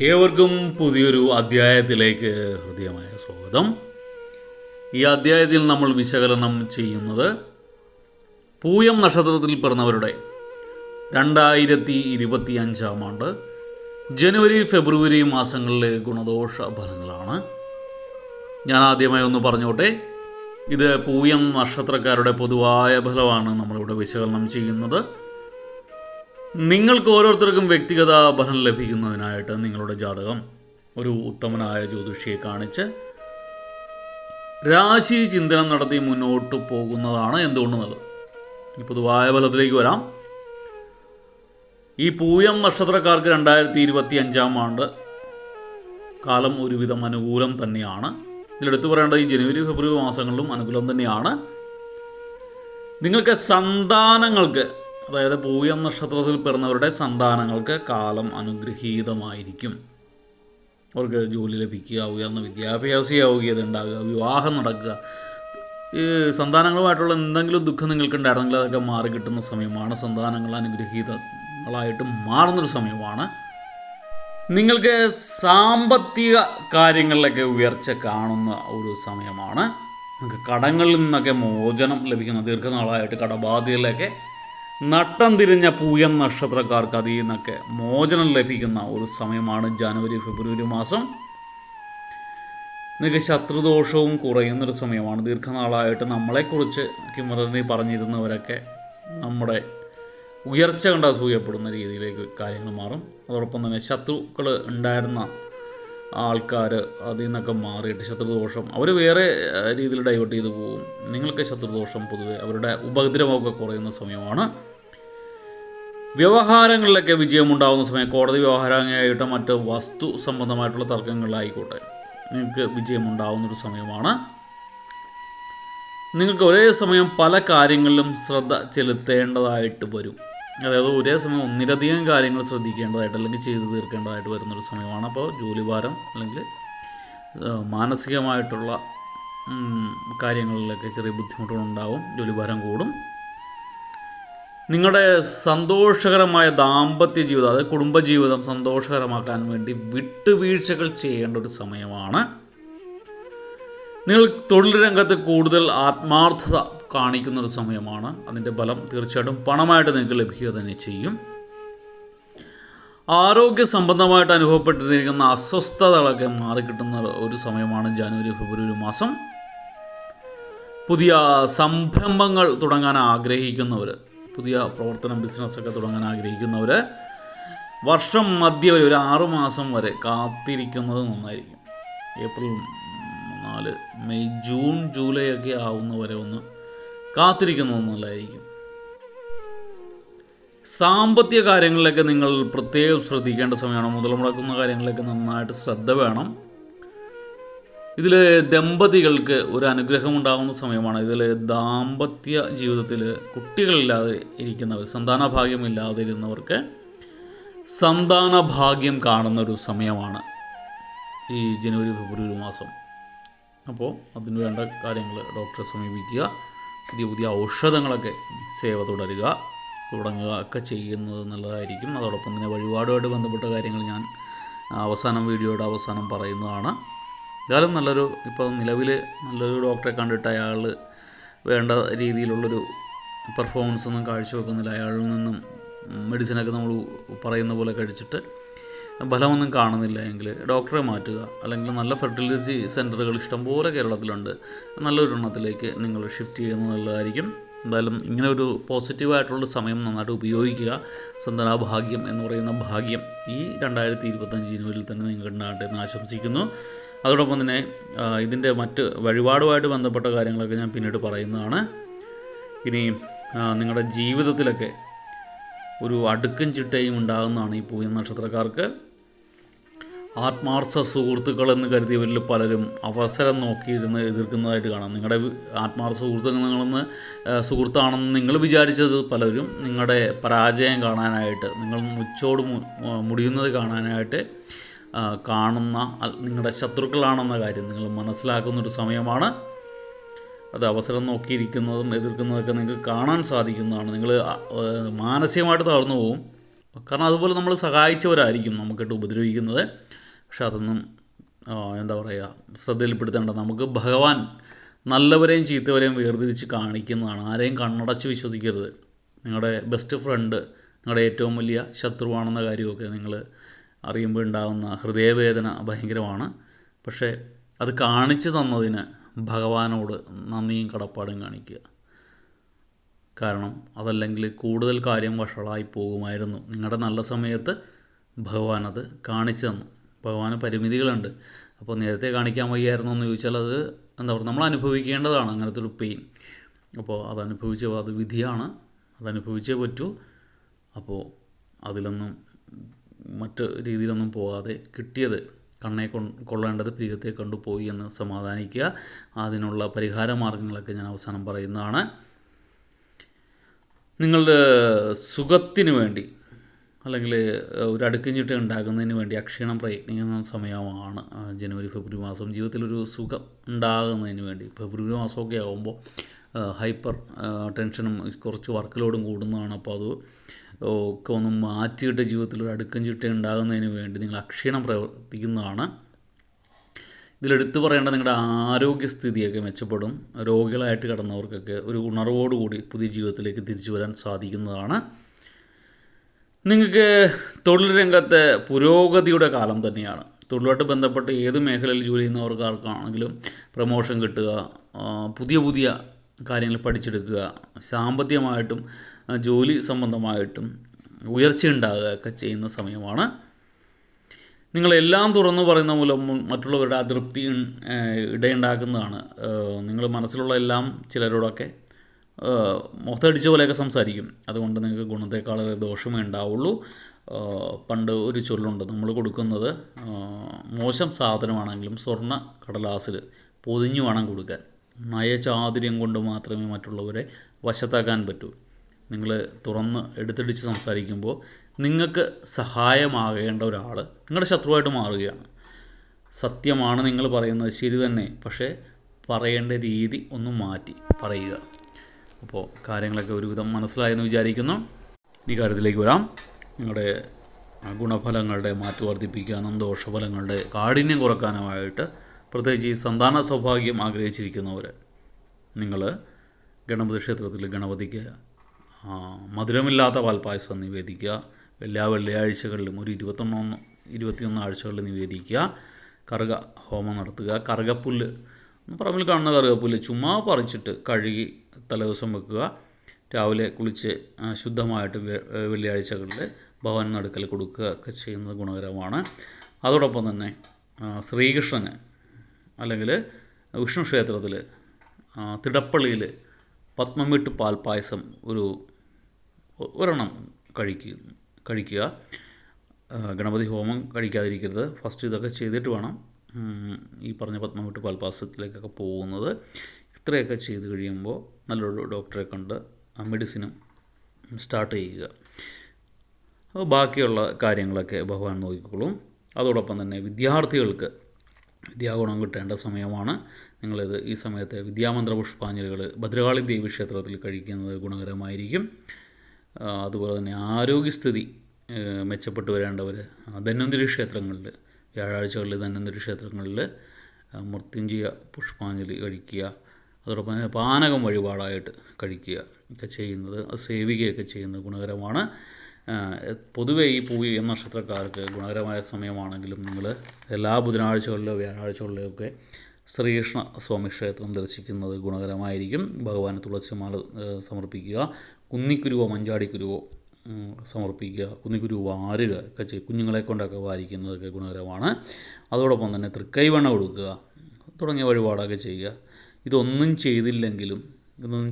ഏവർക്കും പുതിയൊരു അധ്യായത്തിലേക്ക് ഹൃദ്യമായ സ്വാഗതം. ഈ അധ്യായത്തിൽ നമ്മൾ വിശകലനം ചെയ്യുന്നത് പൂയം നക്ഷത്രത്തിൽ പിറന്നവരുടെ 2025 ആണ്ട് ജനുവരി ഫെബ്രുവരി മാസങ്ങളിലെ ഗുണദോഷ ഫലങ്ങളാണ്. ഞാൻ ആദ്യമായി ഒന്ന് പറഞ്ഞോട്ടെ, ഇത് പൂയം നക്ഷത്രക്കാരുടെ പൊതുവായ ഫലമാണ് നമ്മളിവിടെ വിശകലനം ചെയ്യുന്നത്. നിങ്ങൾക്ക് ഓരോരുത്തർക്കും വ്യക്തിഗത ഫലം ലഭിക്കുന്നതിനായിട്ട് നിങ്ങളുടെ ജാതകം ഒരു ഉത്തമനായ ജ്യോതിഷിയെ കാണിച്ച് രാശി ചിന്തനം നടത്തി മുന്നോട്ട് പോകുന്നതാണ് എന്തുകൊണ്ട് നല്ലത്. ഈ പൊതുവായ ഫലത്തിലേക്ക് വരാം. ഈ പൂയം നക്ഷത്രക്കാർക്ക് 2025 ആണ്ട് കാലം ഒരുവിധം അനുകൂലം തന്നെയാണ്. ഇതിലെടുത്തു പറയേണ്ടത് ഈ ജനുവരി ഫെബ്രുവരി മാസങ്ങളിലും അനുകൂലം തന്നെയാണ്. നിങ്ങൾക്ക് സന്താനങ്ങൾക്ക്, അതായത് പൂയം നക്ഷത്രത്തിൽ പിറന്നവരുടെ സന്താനങ്ങൾക്ക് കാലം അനുഗ്രഹീതമായിരിക്കും. അവർക്ക് ജോലി ലഭിക്കുക, ഉയർന്ന വിദ്യാഭ്യാസ യോഗ്യത ഉണ്ടാകുക, വിവാഹം നടക്കുക, ഈ സന്താനങ്ങളുമായിട്ടുള്ള എന്തെങ്കിലും ദുഃഖം നിങ്ങൾക്കുണ്ടായിരുന്നെങ്കിൽ അതൊക്കെ മാറി കിട്ടുന്ന സമയമാണ്. സന്താനങ്ങൾ അനുഗ്രഹീതങ്ങളായിട്ട് മാറുന്നൊരു സമയമാണ്. നിങ്ങൾക്ക് സാമ്പത്തിക കാര്യങ്ങളിലൊക്കെ ഉയർച്ച കാണുന്ന ഒരു സമയമാണ്. നിങ്ങൾക്ക് കടങ്ങളിൽ നിന്നൊക്കെ മോചനം ലഭിക്കുന്ന, ദീർഘനാളായിട്ട് കടബാധ്യതയിലൊക്കെ നട്ടം തിരിഞ്ഞ പൂയം നക്ഷത്രക്കാർക്ക് അതിൽ നിന്നൊക്കെ മോചനം ലഭിക്കുന്ന ഒരു സമയമാണ് ജനുവരി ഫെബ്രുവരി മാസം. നിങ്ങൾക്ക് ശത്രുദോഷവും കുറയുന്നൊരു സമയമാണ്. ദീർഘനാളായിട്ട് നമ്മളെക്കുറിച്ച് കിംവദന്തി പറഞ്ഞിരുന്നവരൊക്കെ നമ്മുടെ ഉയർച്ച കണ്ട് അസൂയപ്പെടുന്ന രീതിയിലേക്ക് കാര്യങ്ങൾ മാറും. അതോടൊപ്പം തന്നെ ശത്രുക്കൾ ഉണ്ടായിരുന്ന ആൾക്കാർ അതിൽ നിന്നൊക്കെ മാറിയിട്ട് ശത്രുദോഷം അവർ വേറെ രീതിയിൽ ഡൈവേർട്ട് ചെയ്തു പോകും. നിങ്ങൾക്ക് ശത്രുദോഷം പൊതുവെ അവരുടെ ഉപദ്രവമൊക്കെ കുറയുന്ന സമയമാണ്. വ്യവഹാരങ്ങളിലൊക്കെ വിജയമുണ്ടാകുന്ന സമയം, കോടതി വ്യവഹാരമായിട്ട് മറ്റ് വസ്തു സംബന്ധമായിട്ടുള്ള തർക്കങ്ങളിലായിക്കോട്ടെ, നിങ്ങൾക്ക് വിജയമുണ്ടാകുന്നൊരു സമയമാണ്. നിങ്ങൾക്ക് ഒരേ സമയം പല കാര്യങ്ങളിലും ശ്രദ്ധ ചെലുത്തേണ്ടതായിട്ട് വരും. അതായത് ഒരേ സമയം ഒന്നിലധികം കാര്യങ്ങൾ ശ്രദ്ധിക്കേണ്ടതായിട്ട് അല്ലെങ്കിൽ ചെയ്തു തീർക്കേണ്ടതായിട്ട് വരുന്നൊരു സമയമാണ്. അപ്പോൾ ജോലിഭാരം അല്ലെങ്കിൽ മാനസികമായിട്ടുള്ള കാര്യങ്ങളിലൊക്കെ ചെറിയ ബുദ്ധിമുട്ടുകളുണ്ടാവും, ജോലിഭാരം കൂടും. നിങ്ങളുടെ സന്തോഷകരമായ ദാമ്പത്യ ജീവിതം, അതായത് കുടുംബജീവിതം സന്തോഷകരമാക്കാൻ വേണ്ടി വിട്ടുവീഴ്ചകൾ ചെയ്യേണ്ട ഒരു സമയമാണ്. നിങ്ങൾ തൊഴിൽ രംഗത്ത് കൂടുതൽ ആത്മാർത്ഥത കാണിക്കുന്നൊരു സമയമാണ്. അതിൻ്റെ ഫലം തീർച്ചയായിട്ടും പണമായിട്ട് നിങ്ങൾക്ക് ലഭിക്കുക തന്നെ ചെയ്യും. ആരോഗ്യ സംബന്ധമായിട്ട് അനുഭവപ്പെട്ടിരിക്കുന്ന അസ്വസ്ഥതകളൊക്കെ മാറിക്കിട്ടുന്ന ഒരു സമയമാണ് ജനുവരി ഫെബ്രുവരി മാസം. പുതിയ സംരംഭങ്ങൾ തുടങ്ങാൻ ആഗ്രഹിക്കുന്നവർ, പുതിയ പ്രവർത്തനം ബിസിനസ്സൊക്കെ തുടങ്ങാൻ ആഗ്രഹിക്കുന്നവർ വർഷം മധ്യ വരെ ഒരു 6 മാസം വരെ കാത്തിരിക്കുന്നത് നന്നായിരിക്കും. ഏപ്രിൽ 4, മെയ്, ജൂൺ, ജൂലൈ ഒക്കെ ആവുന്നവരെ ഒന്ന് കാത്തിരിക്കുന്നത് നല്ലതായിരിക്കും. സാമ്പത്തിക കാര്യങ്ങളിലൊക്കെ നിങ്ങൾ പ്രത്യേകം ശ്രദ്ധിക്കേണ്ട സമയമാണ്. മുതൽ മുടക്കുന്ന കാര്യങ്ങളിലൊക്കെ നന്നായിട്ട് ശ്രദ്ധ വേണം. ഇതിൽ ദമ്പതികൾക്ക് ഒരു അനുഗ്രഹം ഉണ്ടാകുന്ന സമയമാണ്. ഇതിൽ ദാമ്പത്യ ജീവിതത്തിൽ കുട്ടികളില്ലാതെ ഇരിക്കുന്നവർ, സന്താനഭാഗ്യമില്ലാതെ ഇരുന്നവർക്ക് സന്താനഭാഗ്യം കാണുന്നൊരു സമയമാണ് ഈ ജനുവരി ഫെബ്രുവരി മാസം. അപ്പോൾ അതിന് വേണ്ട കാര്യങ്ങൾ ഡോക്ടറെ സമീപിക്കുക, പുതിയ പുതിയ ഔഷധങ്ങളൊക്കെ സേവ തുടങ്ങുക ഒക്കെ ചെയ്യുന്നത് നല്ലതായിരിക്കും. അതോടൊപ്പം തന്നെ വഴിപാടുമായിട്ട് ബന്ധപ്പെട്ട കാര്യങ്ങൾ ഞാൻ വീഡിയോയുടെ അവസാനം പറയുന്നതാണ്. എന്തായാലും ഇപ്പോൾ നിലവിൽ നല്ലൊരു ഡോക്ടറെ കണ്ടിട്ട് അയാൾ വേണ്ട രീതിയിലുള്ളൊരു പെർഫോമൻസ് ഒന്നും കാഴ്ചവെക്കുന്നില്ല. അയാളിൽ നിന്നും മെഡിസിനൊക്കെ നമ്മൾ പറയുന്ന പോലെ കഴിച്ചിട്ട് ഫലമൊന്നും കാണുന്നില്ല എങ്കിൽ ഡോക്ടറെ മാറ്റുക. അല്ലെങ്കിൽ നല്ല ഫെർട്ടിലിറ്റി സെൻറ്ററുകൾ ഇഷ്ടംപോലെ കേരളത്തിലുണ്ട്. നല്ലൊരെണ്ണത്തിലേക്ക് നിങ്ങൾ ഷിഫ്റ്റ് ചെയ്യുന്നത് നല്ലതായിരിക്കും. എന്തായാലും ഇങ്ങനെ ഒരു പോസിറ്റീവായിട്ടുള്ള സമയം നന്നായിട്ട് ഉപയോഗിക്കുക. സന്താനഭാഗ്യം എന്ന് പറയുന്ന ഭാഗ്യം ഈ 2025 ജനുവരിയിൽ തന്നെ നിങ്ങൾക്ക് ഉണ്ടാകട്ടെ എന്ന് ആശംസിക്കുന്നു. അതോടൊപ്പം തന്നെ ഇതിൻ്റെ മറ്റ് വഴിപാടുമായിട്ട് ബന്ധപ്പെട്ട കാര്യങ്ങളൊക്കെ ഞാൻ പിന്നീട് പറയുന്നതാണ്. ഇനി നിങ്ങളുടെ ജീവിതത്തിലൊക്കെ ഒരു അടുക്കും ചിട്ടയും ഉണ്ടാകുന്നതാണ് ഈ പൂയം നക്ഷത്രക്കാർക്ക്. ആത്മാർത്ഥ സുഹൃത്തുക്കളെന്ന് കരുതിയവരിൽ പലരും അവസരം നോക്കിയിരുന്ന് എതിർക്കുന്നതായിട്ട് കാണാം. നിങ്ങളുടെ ആത്മാർത്ഥ സുഹൃത്താണെന്ന് നിങ്ങൾ വിചാരിച്ചത് പലരും നിങ്ങളുടെ പരാജയം കാണാനായിട്ട്, നിങ്ങൾ മുച്ചോട് മുടിയുന്നത് കാണാനായിട്ട് കാണുന്ന നിങ്ങളുടെ ശത്രുക്കളാണെന്ന കാര്യം നിങ്ങൾ മനസ്സിലാക്കുന്നൊരു സമയമാണ്. അത് അവസരം നോക്കിയിരിക്കുന്നതും എതിർക്കുന്നതൊക്കെ നിങ്ങൾക്ക് കാണാൻ സാധിക്കുന്നതാണ്. നിങ്ങൾ മാനസികമായിട്ട് തളർന്നു പോകും. കാരണം അതുപോലെ നമ്മൾ സഹായിച്ചവരായിരിക്കും നമുക്കിട്ട് ഉപദ്രവിക്കുന്നത്. പക്ഷെ അതൊന്നും എന്താ പറയുക, ശ്രദ്ധയിൽപ്പെടുത്തേണ്ട. നമുക്ക് ഭഗവാൻ നല്ലവരെയും ചീത്തവരെയും വേർതിരിച്ച് കാണിക്കുന്നതാണ്. ആരെയും കണ്ണടച്ച് വിശ്വസിക്കരുത്. നിങ്ങളുടെ ബെസ്റ്റ് ഫ്രണ്ട് നിങ്ങളുടെ ഏറ്റവും വലിയ ശത്രുവാണെന്ന കാര്യമൊക്കെ നിങ്ങൾ അറിയുമ്പോൾ ഉണ്ടാകുന്ന ഹൃദയവേദന ഭയങ്കരമാണ്. പക്ഷേ അത് കാണിച്ചു തന്നതിന് ഭഗവാനോട് നന്ദിയും കടപ്പാടും കാണിക്കുക. കാരണം അതല്ലെങ്കിൽ കൂടുതൽ കാര്യം വഷളായി പോകുമായിരുന്നു. നിങ്ങളുടെ നല്ല സമയത്ത് ഭഗവാൻ അത് കാണിച്ചു തന്നു. ഭഗവാന് പരിമിതികളുണ്ട്. അപ്പോൾ നേരത്തെ കാണിക്കാൻ വയ്യായിരുന്നു എന്ന് ചോദിച്ചാൽ അത് എന്താ പറയുക, നമ്മൾ അനുഭവിക്കേണ്ടതാണ് അങ്ങനത്തെ ഒരു പെയിൻ. അപ്പോൾ അത് വിധിയാണ്, അതനുഭവിച്ചേ പറ്റൂ. അപ്പോൾ അതിലൊന്നും മറ്റ് രീതിയിലൊന്നും പോകാതെ കിട്ടിയത് കണ്ണെ കൊള്ളേണ്ടത് പ്രിയത്തെ കണ്ടുപോയി എന്ന് സമാധാനിക്കുക. അതിനുള്ള പരിഹാര മാർഗങ്ങളൊക്കെ ഞാൻ അവസാനം പറയുന്നതാണ്. നിങ്ങളുടെ സുഖത്തിന് വേണ്ടി അല്ലെങ്കിൽ ഒരു അടുക്കിഞ്ഞിട്ട് ഉണ്ടാകുന്നതിന് വേണ്ടി അക്ഷീണം പ്രയത്നിക്കുന്ന സമയമാണ് ജനുവരി ഫെബ്രുവരി മാസം. ജീവിതത്തിലൊരു സുഖം ഉണ്ടാകുന്നതിന് വേണ്ടി ഫെബ്രുവരി മാസമൊക്കെ ആകുമ്പോൾ ഹൈപ്പർ ടെൻഷനും കുറച്ച് വർക്ക് ലോഡും കൂടുന്നതാണ്. അപ്പോൾ അത് ഒക്കെ ഒന്ന് മാറ്റിയിട്ട് ജീവിതത്തിലൊരു അടുക്കും ചിട്ട ഉണ്ടാകുന്നതിന് വേണ്ടി നിങ്ങൾ അക്ഷീണം പ്രവർത്തിക്കുന്നതാണ്. ഇതിലെടുത്തു പറയേണ്ട നിങ്ങളുടെ ആരോഗ്യസ്ഥിതിയൊക്കെ മെച്ചപ്പെടും. രോഗികളായിട്ട് കിടന്നവർക്കൊക്കെ ഒരു ഉണർവോടുകൂടി പുതിയ ജീവിതത്തിലേക്ക് തിരിച്ചു വരാൻ സാധിക്കുന്നതാണ്. നിങ്ങൾക്ക് തൊഴിൽ രംഗത്തെ പുരോഗതിയുടെ കാലം തന്നെയാണ്. തൊഴിലുമായിട്ട് ബന്ധപ്പെട്ട് ഏത് മേഖലയിൽ ജോലി ചെയ്യുന്നവർക്കാർക്കാണെങ്കിലും പ്രമോഷൻ കിട്ടുക, പുതിയ പുതിയ കാര്യങ്ങൾ പഠിച്ചെടുക്കുക, സാമ്പത്തികമായിട്ടും ജോലി സംബന്ധമായിട്ടും ഉയർച്ച ഉണ്ടാകുക ഒക്കെ ചെയ്യുന്ന സമയമാണ്. നിങ്ങളെല്ലാം തുറന്നു പറയുന്ന മൂലം മറ്റുള്ളവരുടെ അതൃപ്തി ഇടയുണ്ടാക്കുന്നതാണ്. നിങ്ങൾ മനസ്സിലുള്ള എല്ലാം ചിലരോടൊക്കെ മുഖത്തടിച്ച പോലെയൊക്കെ സംസാരിക്കും. അതുകൊണ്ട് നിങ്ങൾക്ക് ഗുണത്തേക്കാൾ ദോഷമേ ഉണ്ടാവുള്ളൂ. പണ്ട് ഒരു ചൊല്ലുണ്ട്, നമ്മൾ കൊടുക്കുന്നത് മോശം സാധനമാണെങ്കിലും സ്വർണ്ണ കടലാസിൽ പൊതിഞ്ഞു വേണം കൊടുക്കാൻ. നയചാതുര്യം കൊണ്ട് മാത്രമേ മറ്റുള്ളവരെ വശത്താക്കാൻ പറ്റൂ. നിങ്ങൾ തുറന്ന് എടുത്തടിച്ച് സംസാരിക്കുമ്പോൾ നിങ്ങൾക്ക് സഹായമാകേണ്ട ഒരാൾ നിങ്ങളുടെ ശത്രുവായിട്ട് മാറുകയാണ്. സത്യമാണ് നിങ്ങൾ പറയുന്നത്, ശരി തന്നെ, പക്ഷേ പറയേണ്ട രീതി ഒന്ന് മാറ്റി പറയുക. അപ്പോൾ കാര്യങ്ങളൊക്കെ ഒരുവിധം മനസ്സിലായെന്ന് വിചാരിക്കുന്നു. ഈ കാര്യത്തിലേക്ക് വരാം. നിങ്ങളുടെ ഗുണഫലങ്ങളുടെ മാറ്റം വർദ്ധിപ്പിക്കാനും ദോഷഫലങ്ങളുടെ കാഠിന്യം കുറക്കാനുമായിട്ട് പ്രത്യേകിച്ച് ഈ സന്താന സൗഭാഗ്യം ആഗ്രഹിച്ചിരിക്കുന്നവർ നിങ്ങൾ ഗണപതി ക്ഷേത്രത്തിൽ ഗണപതിക്ക് മധുരമില്ലാത്ത പാൽപ്പായസം നിവേദിക്കുക. എല്ലാ വെള്ളിയാഴ്ചകളിലും ഒരു 21 ആഴ്ചകളിൽ നിവേദിക്കുക. കറുക ഹോമം നടത്തുക. കറുകപ്പുല്ല്, പറമ്പിൽ കാണുന്ന കറുകപ്പുല്ല് ചുമ്മാ പറിച്ചിട്ട് കഴുകി തലേദിവസം വെക്കുക. രാവിലെ കുളിച്ച് ശുദ്ധമായിട്ട് വെള്ളിയാഴ്ചകളിൽ ഭഗവാൻ നടുക്കൽ കൊടുക്കുക ഒക്കെ ചെയ്യുന്നത് ഗുണകരമാണ്. അതോടൊപ്പം തന്നെ ശ്രീകൃഷ്ണന് അല്ലെങ്കിൽ വിഷ്ണു ക്ഷേത്രത്തിൽ തിടപ്പള്ളിയിൽ പത്മമിട്ട് പാൽപ്പായസം ഒരെണ്ണം കഴിക്കുക. ഗണപതി ഹോമം കഴിക്കാതിരിക്കരുത്. ഫസ്റ്റ് ഇതൊക്കെ ചെയ്തിട്ട് വേണം ഈ പറഞ്ഞ പത്മമിട്ട് പാൽപ്പായസത്തിലേക്കൊക്കെ പോകുന്നത്. ഇത്രയൊക്കെ ചെയ്ത് കഴിയുമ്പോൾ നല്ലൊരു ഡോക്ടറെ കണ്ട് മെഡിസിനും സ്റ്റാർട്ട് ചെയ്യുക. അപ്പോൾ ബാക്കിയുള്ള കാര്യങ്ങളൊക്കെ ഭഗവാൻ നോക്കിക്കോളും. അതോടൊപ്പം തന്നെ വിദ്യാർത്ഥികൾക്ക് വിദ്യാഗുണം കിട്ടേണ്ട സമയമാണ്. ഈ സമയത്ത് വിദ്യാമന്ത്ര പുഷ്പാഞ്ജലികൾ ഭദ്രകാളി ദേവി ക്ഷേത്രത്തിൽ കഴിക്കുന്നത് ഗുണകരമായിരിക്കും. അതുപോലെ തന്നെ ആരോഗ്യസ്ഥിതി മെച്ചപ്പെട്ടു വരേണ്ടവർ ധന്വന്തരി ക്ഷേത്രങ്ങളിൽ വ്യാഴാഴ്ചകളിൽ ധന്വന്തരി ക്ഷേത്രങ്ങളിൽ മൃത്യുഞ്ജയ പുഷ്പാഞ്ജലി കഴിക്കുക. അതോടൊപ്പം തന്നെ പാനകം വഴിപാടായിട്ട് കഴിക്കുക ഒക്കെ ചെയ്യുന്നത്, സേവിക്കുകയൊക്കെ ചെയ്യുന്നത് ഗുണകരമാണ്. പൊതുവെ ഈ പൂയ നക്ഷത്രക്കാർക്ക് ഗുണകരമായ സമയമാണെങ്കിലും നിങ്ങൾ എല്ലാ ബുധനാഴ്ചകളിലോ വ്യാഴാഴ്ചകളിലോ ഒക്കെ ശ്രീകൃഷ്ണ സ്വാമി ക്ഷേത്രം ദർശിക്കുന്നത് ഗുണകരമായിരിക്കും. ഭഗവാന് തുളസിമാല സമർപ്പിക്കുക. കുന്നിക്കുരുവോ മഞ്ചാടിക്കുരുവോ സമർപ്പിക്കുക. കുന്നിക്കുരുവോ വാരുക ഒക്കെ ചെയ്യും. കുഞ്ഞുങ്ങളെ കൊണ്ടൊക്കെ വാരിക്കുന്നതൊക്കെ ഗുണകരമാണ്. അതോടൊപ്പം തന്നെ തൃക്കൈവെണ്ണ കൊടുക്കുക തുടങ്ങിയ വഴിപാടൊക്കെ ചെയ്യുക. ഇതൊന്നും ചെയ്തില്ലെങ്കിലും ഇതൊന്നും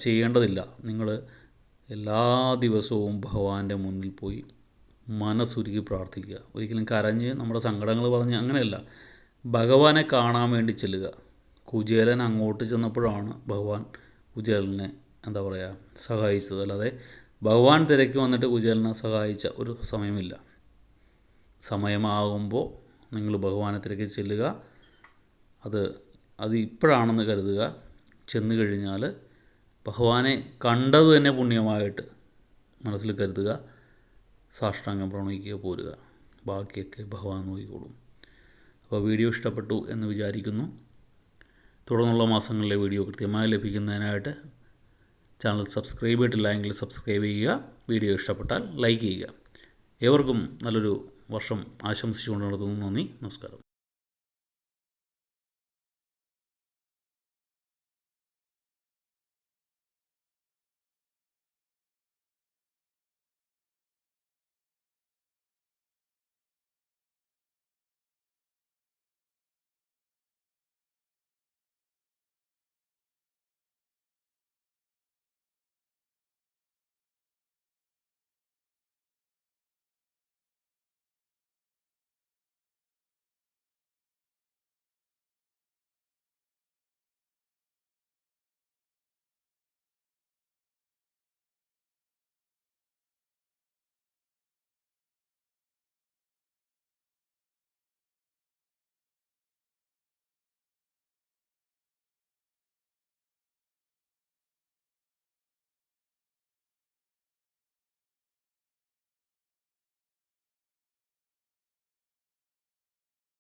ചെയ്യേണ്ടതില്ല. നിങ്ങൾ എല്ലാ ദിവസവും ഭഗവാന്റെ മുന്നിൽ പോയി മനസ്സുരുകി പ്രാർത്ഥിക്കുക. ഒരിക്കലും കരഞ്ഞ് നമ്മുടെ സങ്കടങ്ങൾ പറഞ്ഞ് അങ്ങനെയല്ല, ഭഗവാനെ കാണാൻ വേണ്ടി ചെല്ലുക. കുചേലൻ അങ്ങോട്ട് ചെന്നപ്പോഴാണ് ഭഗവാൻ കുചേലനെ സഹായിച്ചത്. അല്ലാതെ ഭഗവാൻ തിരക്ക് വന്നിട്ട് കുചേലനെ സഹായിച്ച ഒരു സമയമില്ല. സമയമാകുമ്പോൾ നിങ്ങൾ ഭഗവാനെ തിരക്കി ചെല്ലുക. അത് ഇപ്പോഴാണെന്ന് കരുതുക. ചെന്ന് കഴിഞ്ഞാൽ ഭഗവാനെ കണ്ടത് തന്നെ പുണ്യമായിട്ട് മനസ്സിൽ കരുതുക. സാഷ്ടാംഗം പ്രണയിക്കുക, പോരുക. ബാക്കിയൊക്കെ ഭഗവാൻ നോക്കിക്കോളും. അപ്പോൾ വീഡിയോ ഇഷ്ടപ്പെട്ടു എന്ന് വിചാരിക്കുന്നു. തുടർന്നുള്ള മാസങ്ങളിലെ വീഡിയോ കൃത്യമായി ലഭിക്കുന്നതിനായിട്ട് ചാനൽ സബ്സ്ക്രൈബ് ചെയ്തിട്ടില്ല എങ്കിൽ സബ്സ്ക്രൈബ് ചെയ്യുക. വീഡിയോ ഇഷ്ടപ്പെട്ടാൽ ലൈക്ക് ചെയ്യുക. ഏവർക്കും നല്ലൊരു വർഷം ആശംസിച്ചുകൊണ്ട് നടത്തുന്നു. നന്ദി, നമസ്കാരം.